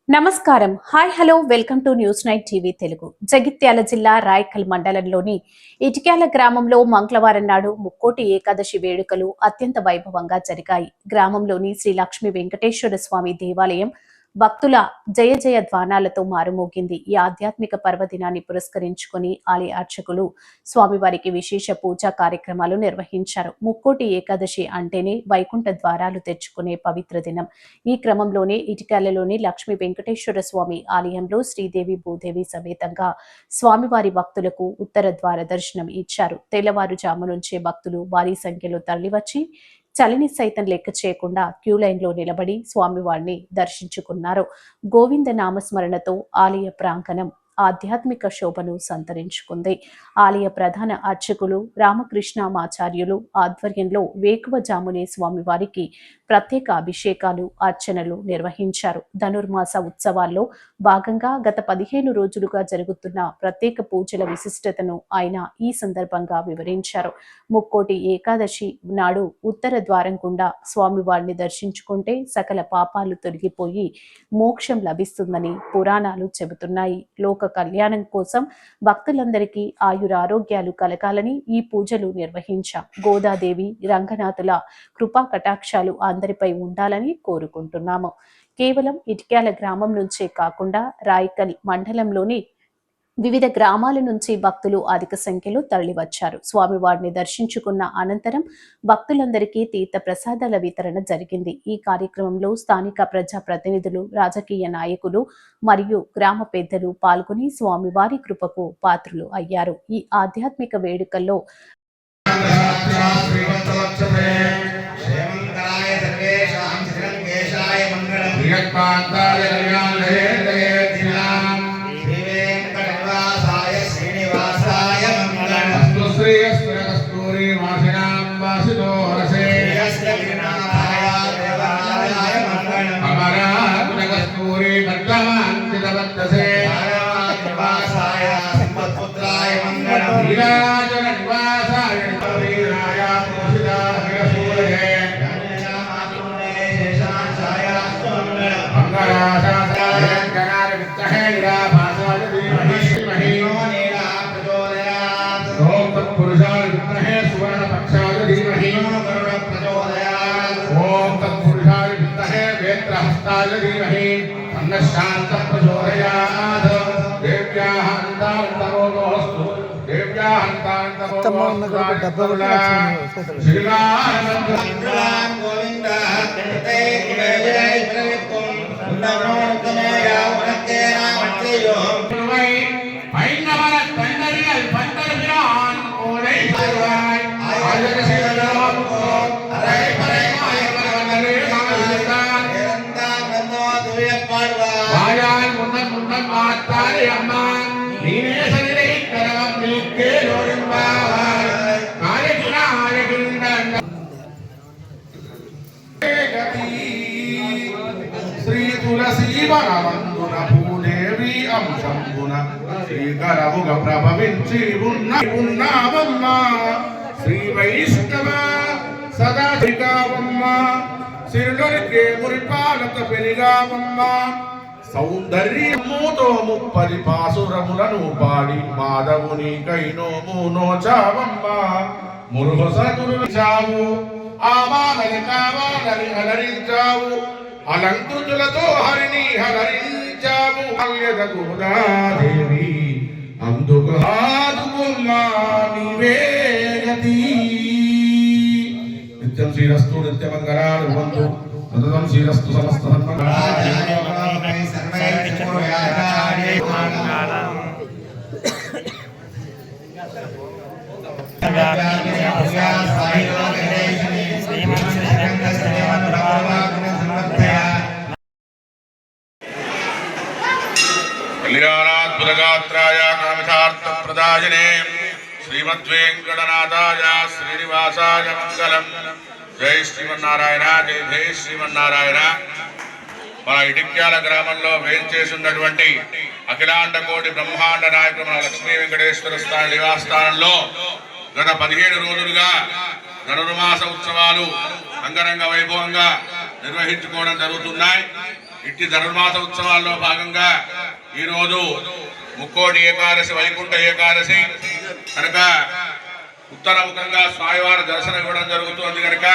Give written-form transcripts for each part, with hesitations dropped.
నమస్కారం. Hi hello welcome to news night TV Telugu. Jagtial జిల్లా రాయకల్ మండలంలోని ఇటిక్యాల గ్రామంలో మంగళవారం నాడు ముక్కోటి ఏకాదశి వేడుకలు అత్యంత వైభవంగా జరిగాయి. గ్రామంలోని శ్రీ లక్ష్మీ వెంకటేశ్వర స్వామి దేవాలయం భక్తుల జయ జయ ధ్వానాలతో మారుమోగింది. ఈ ఆధ్యాత్మిక పర్వదినాన్ని పురస్కరించుకుని ఆలయ అర్చకులు స్వామివారికి విశేష పూజా కార్యక్రమాలు నిర్వహించారు. ముక్కోటి ఏకాదశి అంటేనే వైకుంఠ ద్వారాలు తెచ్చుకునే పవిత్ర దినం. ఈ క్రమంలోనే ఇటికాలలోని లక్ష్మీ వెంకటేశ్వర స్వామి ఆలయంలో శ్రీదేవి భూదేవి సమేతంగా స్వామివారి భక్తులకు ఉత్తర ద్వార దర్శనం ఇచ్చారు. తెల్లవారుజాము నుంచే భక్తులు భారీ సంఖ్యలో తరలివచ్చి చలిని సైతం లెక్క చేయకుండా క్యూ లైన్లో నిలబడి స్వామివారిని దర్శించుకున్నారు. గోవింద నామస్మరణతో ఆలయ ప్రాంగణం ఆధ్యాత్మిక శోభను సంతరించుకుంది. ఆలయ ప్రధాన అర్చకులు రామకృష్ణమాచార్యులు ఆధ్వర్యంలో వేకువజామునే స్వామివారికి ప్రత్యేక అభిషేకాలు అర్చనలు నిర్వహించారు. ధనుర్మాస ఉత్సవాల్లో భాగంగా గత 15 రోజులుగా జరుగుతున్న ప్రత్యేక పూజల విశిష్టతను ఆయన ఈ సందర్భంగా వివరించారు. ముక్కోటి ఏకాదశి నాడు ఉత్తర ద్వారం గుండా స్వామివారిని దర్శించుకుంటే సకల పాపాలు తొలగిపోయి మోక్షం లభిస్తుందని పురాణాలు చెబుతున్నాయి. లోక కళ్యాణం కోసం భక్తులందరికీ ఆయురారోగ్యాలు కలగాలని ఈ పూజలు నిర్వహించాం. గోదాదేవి రంగనాథుల కృపా కటాక్షాలు అందరిపై ఉండాలని కోరుకుంటున్నాము. కేవలం ఇటిక్యాల గ్రామం నుంచే కాకుండా రాయకల్ మండలంలోని వివిధ గ్రామాల నుంచి భక్తులు అధిక సంఖ్యలో తరలివచ్చారు. స్వామివారిని దర్శించుకున్న అనంతరం భక్తులందరికీ తీర్థ ప్రసాదాల వితరణ జరిగింది. ఈ కార్యక్రమంలో స్థానిక ప్రజా ప్రతినిధులు, రాజకీయ నాయకులు మరియు గ్రామ పెద్దలు పాల్గొని స్వామివారి కృపకు పాత్రులు అయ్యారు. ఈ ఆధ్యాత్మిక వేడుకల్లో శ్రీతులసీవనవందున భూదేవి అంశంబున శ్రీకరముగ ప్రభవించి ఉన్నావమ్మ శ్రీ వైష్ణవ సదా శ్రీకావమ్మ సిరులొరికే మురిపాలత పెరిగావమ్మ సౌందర్యముతో 30 పాసురములను పాడి మాధవుని కైనోము నోచావమ్మ మురుహసగురుచావు ఆవాలని కావాలని అలరించావు అలంకృతులతో హరిని హరించావు అల్యద గోదాదేవి అందుకు ఆదుకుమ్మా నీవే గతి. నిత్యం శ్రీరస్తు నిత్యమంగళాని భవంతు సతతం శ్రీరస్తు సమస్త కళ్యాణాద్భుతగాత్రాయ కామితార్థప్రదాయనే శ్రీమద్వేంకటనాథాయ శ్రీనివాసాయ మంగళం. జై శ్రీమన్నారాయణ, జై జై శ్రీమన్నారాయణ. మన ఇటిక్యాల గ్రామంలో వేంచేసినటువంటి అఖిలాండ కోటి బ్రహ్మాండ నాయకుడు మన లక్ష్మీ వెంకటేశ్వర స్వామి నివాసస్థానంలో గత 15 రోజులుగా ధనుర్మాస ఉత్సవాలు అంగరంగ వైభవంగా నిర్వహించుకోవడం జరుగుతున్నాయి. ఇట్టి ధనుర్మాస ఉత్సవాల్లో భాగంగా ఈరోజు ముక్కోటి ఏకాదశి, వైకుంఠ ఏకాదశి కనుక ఉత్తరముఖంగా స్వామివారి దర్శనం ఇవ్వడం జరుగుతుంది. కనుక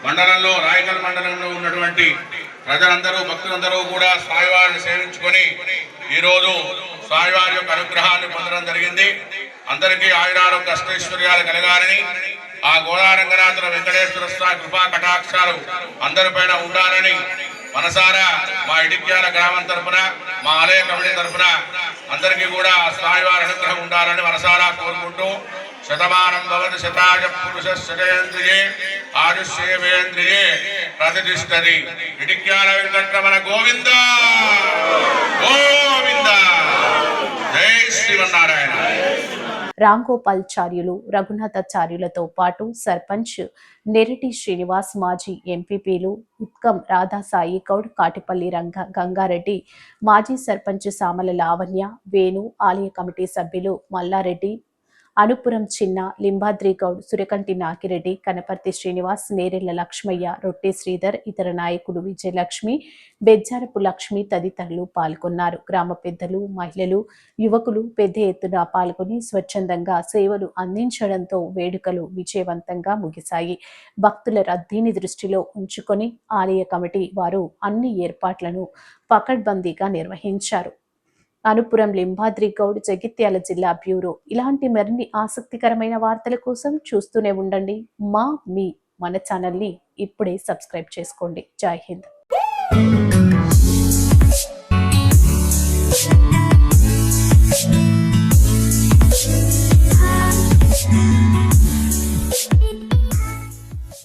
మండలంలో, రాయకల్ మండలంలో ఉన్నటువంటి ప్రజలందరూ, భక్తులందరూ కూడా స్వామివారిని సేవించుకొని ఈరోజు స్వామివారి యొక్క అనుగ్రహాన్ని పొందడం జరిగింది. అందరికీ ఆయురారోగ్య అష్టైశ్వర్యాలు కలగాలని, ఆ గోదారంగనాథుల వెంకటేశ్వర స్వామి కృపా కటాక్షాలు అందరిపైన ఉండాలని మనసారా మా ఇటిక్యాల గ్రామం తరఫున, మా ఆలయ కమిటీ తరఫున అందరికీ కూడా స్వామివారి అనుగ్రహం ఉండాలని మనసారా కోరుకుంటూ, శతమానం భవతి శతాయ పురుష శతేంద్రియే ఆయుష్యేవేంద్రియే ప్రతిష్టతి. ఇటిక్యాల వెంకటరమణ గోవింద గోవింద. జై శ్రీమన్నారాయణ. రాంగోపాల్చార్యులు, రఘునాథాచార్యులతో పాటు సర్పంచ్ నెరటి శ్రీనివాస్, మాజీ ఎంపీపీలు ఉత్కం రాధాసాయి గౌడ్, కాటిపల్లి గంగారెడ్డి, మాజీ సర్పంచ్ సామల లావణ్య, వేణు, ఆలయ కమిటీ సభ్యులు మల్లారెడ్డి, అనుపురం చిన్న, లింబాద్రి గౌడ్, సురకంటి నాగిరెడ్డి, కనపర్తి శ్రీనివాస్, నేరెళ్ల లక్ష్మయ్య, రొట్టె శ్రీధర్, ఇతర నాయకులు విజయలక్ష్మి, బెజ్జారపు లక్ష్మి తదితరులు పాల్గొన్నారు. గ్రామ పెద్దలు, మహిళలు, యువకులు పెద్ద ఎత్తున పాల్గొని స్వచ్ఛందంగా సేవలు అందించడంతో వేడుకలు విజయవంతంగా ముగిశాయి. భక్తుల రద్దీని దృష్టిలో ఉంచుకొని ఆలయ కమిటీ వారు అన్ని ఏర్పాట్లను పకడ్బందీగా నిర్వహించారు. అనుపురం లింబాద్రి గౌడ్, జగిత్యాల జిల్లా బ్యూరో. ఇలాంటి మరిన్ని ఆసక్తికరమైన వార్తల కోసం చూస్తూనే ఉండండి. మన ఛానల్ని ఇప్పుడే సబ్స్క్రైబ్ చేసుకోండి. జై హింద్.